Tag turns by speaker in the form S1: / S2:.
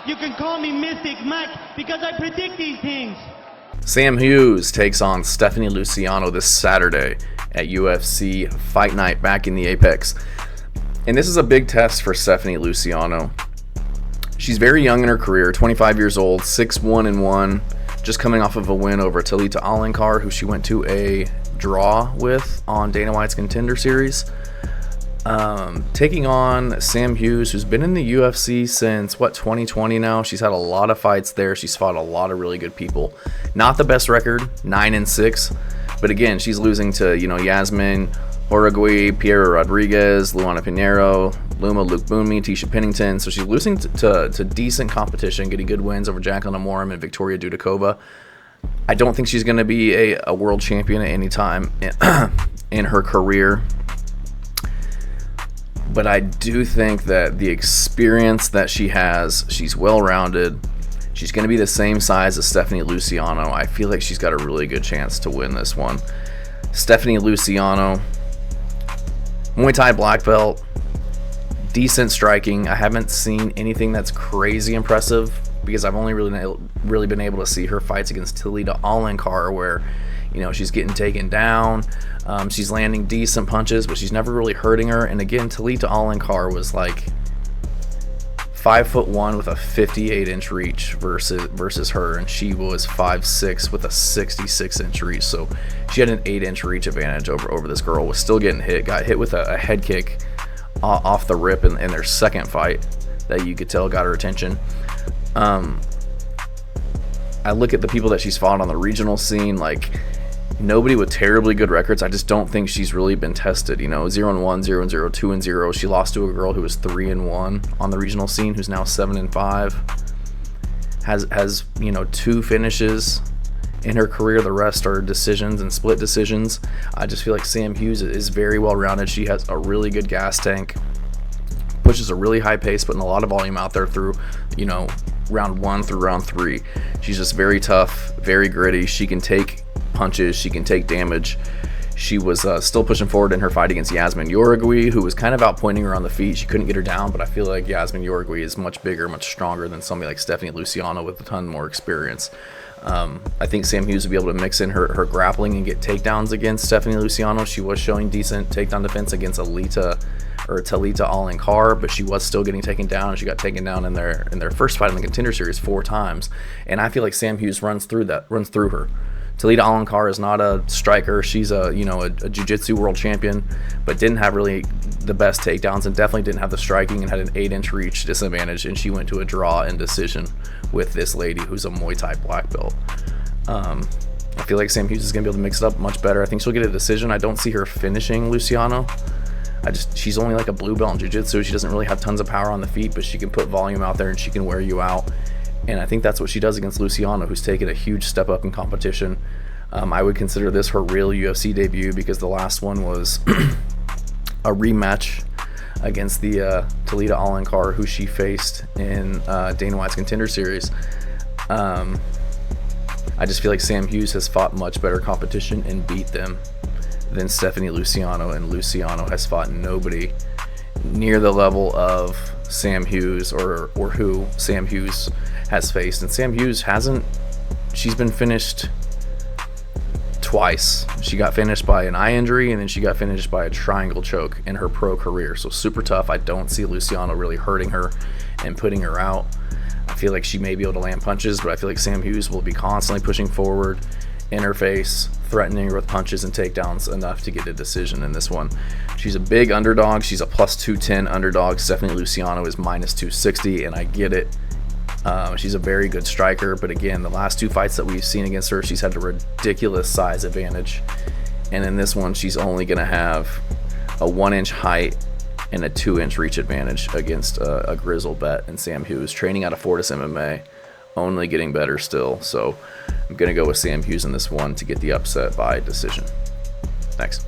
S1: You can call me Mystic Mike because I predict these things.
S2: Sam Hughes takes on Stephanie Luciano this Saturday at UFC Fight Night back in the Apex. And this is a big test for Stephanie Luciano. She's very young in her career, 25 years old, 6-1-1, just coming off of a win over Talita Alankar, who she went to a draw with on Dana White's Contender Series. Taking on Sam Hughes, who's been in the UFC since, 2020 now. She's had a lot of fights there. She's fought a lot of really good people. Not the best record, 9-6. But again, she's losing to, Yasmin Horagui, Piera Rodriguez, Luana Pinheiro, Luma Luke Boonmi, Tisha Pennington. So she's losing to decent competition, getting good wins over Jacqueline Amorim and Victoria Dudakova. I don't think she's going to be a world champion at any time in her career. But I do think that the experience that she has, she's well-rounded. She's going to be the same size as Stephanie Luciano. I feel like she's got a really good chance to win this one. Stephanie Luciano, Muay Thai black belt, decent striking. I haven't seen anything that's crazy impressive because I've only really been able to see her fights against Talita Alankar where, she's getting taken down. She's landing decent punches, but she's never really hurting her. And again, Talita Alankar was like 5'1" with a 58-inch reach versus her, and she was 5'6" with a 66-inch reach. So she had an 8-inch reach advantage over this girl. Was still getting hit. Got hit with a head kick off the rip in their second fight that you could tell got her attention. I look at the people that she's fought on the regional scene, like nobody with terribly good records. I just don't think she's really been tested. 0-1, 0-0, 2-0. She lost to a girl who was 3-1 on the regional scene, who's now 7-5. Has 2 finishes in her career. The rest are decisions and split decisions. I just feel like Sam Hughes is very well rounded. She has a really good gas tank. Pushes a really high pace, putting a lot of volume out there through, round 1 through round 3. She's just very tough, very gritty. She can take punches, she can take damage. She was still pushing forward in her fight against Yasmin Yorigui, who was kind of outpointing her on the feet. She couldn't get her down, but I feel like Yasmin Yorigui is much bigger, much stronger than somebody like Stephanie Luciano with a ton more experience. I think Sam Hughes will be able to mix in her grappling and get takedowns against Stephanie Luciano. She was showing decent takedown defense against Talita Alankar, but she was still getting taken down, and she got taken down in their first fight in the Contender Series 4 times. And I feel like Sam Hughes runs through her. Talita Alankar is not a striker. She's a jiu-jitsu world champion, but didn't have really the best takedowns and definitely didn't have the striking and had an 8-inch reach disadvantage, and she went to a draw and decision with this lady who's a Muay Thai black belt. I feel like Sam Hughes is going to be able to mix it up much better. I think she'll get a decision. I don't see her finishing Luciano. She's only like a blue belt in jiu-jitsu. She doesn't really have tons of power on the feet, but she can put volume out there and she can wear you out. And I think that's what she does against Luciano, who's taken a huge step up in competition. I would consider this her real UFC debut because the last one was a rematch against the Talita Alankar, who she faced in Dana White's Contender Series. I just feel like Sam Hughes has fought much better competition and beat them than Stephanie Luciano, and Luciano has fought nobody near the level of Sam Hughes or who Sam Hughes has faced. And Sam Hughes she's been finished twice. She got finished by an eye injury, and then she got finished by a triangle choke in her pro career. So super tough. I don't see Luciano really hurting her and putting her out. I feel like she may be able to land punches, but I feel like Sam Hughes will be constantly pushing forward in her face, threatening her with punches and takedowns enough to get a decision in this one. She's a big underdog. She's a plus 210 underdog. Stephanie Luciano is minus 260, and I get it. She's a very good striker, but again, the last 2 fights that we've seen against her, she's had a ridiculous size advantage. And in this one, she's only going to have a 1-inch height and a 2-inch reach advantage against a grizzled vet and Sam Hughes, training out of Fortis MMA, only getting better still. So I'm going to go with Sam Hughes in this one to get the upset by decision. Thanks.